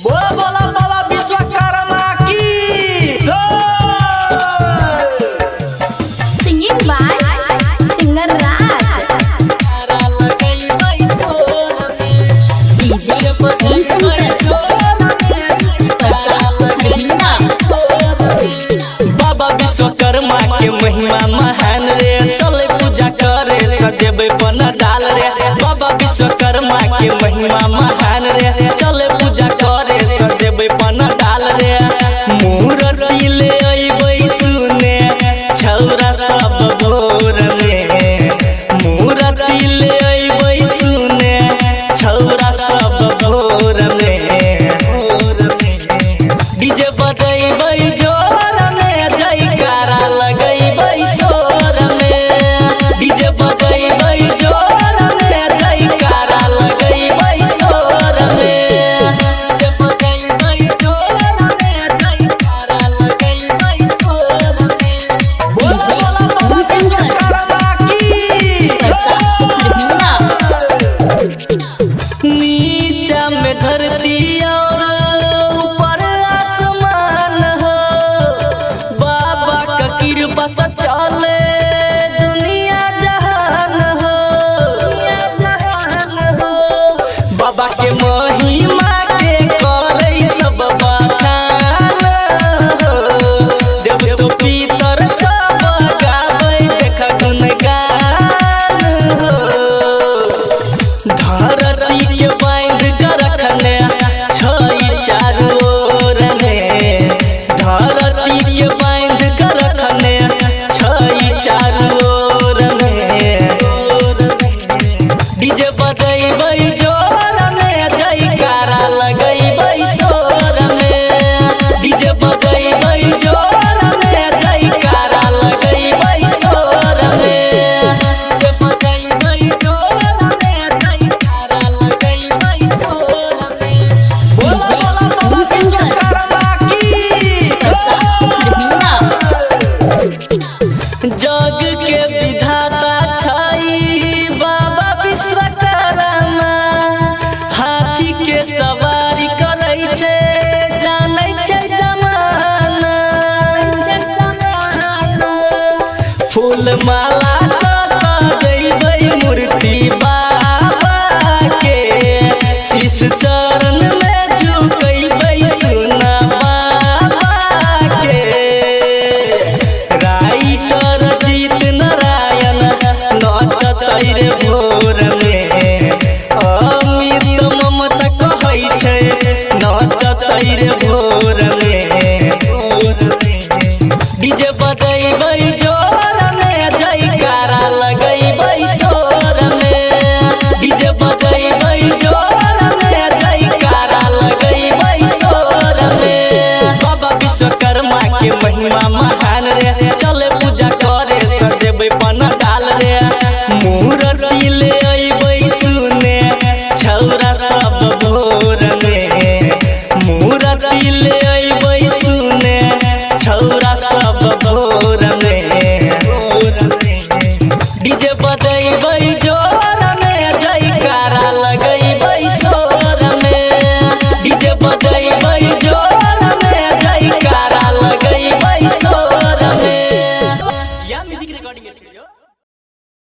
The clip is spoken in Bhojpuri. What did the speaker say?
बोला बाबा विश्वकर्मा की singing by singer Raj DJ बाबा विश्वकर्मा के महिमा महान रे, चले पूजा करे सजेबे पंडाल रे। बाबा विश्वकर्मा के महिमा महान रे, चले पूजा करे सजेबे पंडाल रे। मूर्ति ले अइबै सुने छौरा सब भोर में, मूर्ति ले अइबै सुने छौरा सब भोर में। डीजे बजैबै जोर में, जयकारा लगैबै शोर में। डीजे बजैबै जोर में, जयकारा लगैबै शोर में। डीजे बजैबै जोर में, जयकारा लगैबै शोर में। बोला बाबा विश्वकर्मा की नीचा में धरती और ऊपर आसमान हो, बाबा का कृपा से चले दुनिया जहान हो। बाबा के महिमा के करे सब बखान हो, देव तो पितर सब गाबै देख गुणगान हो। धरती के बांध कर रखने छई चारू ओर में, धरती के बांध कर रखने छई चारू ओर में। डीजे बजैबै जोर में, जयकारा लगैबै शोर में। डीजे बजैबै जोर में, जयकारा लगैबै शोर में। डीजे बजैबै जोर में, जयकारा लगैबै शोर में। बोला बाबा विश्वकर्मा की जग के विधाता छई बाबा विश्वकर्मा, हाथी के सवारी करै छै जानै छै जमाना। फूल माला से सजैबै मूर्ति बाबा के, शीश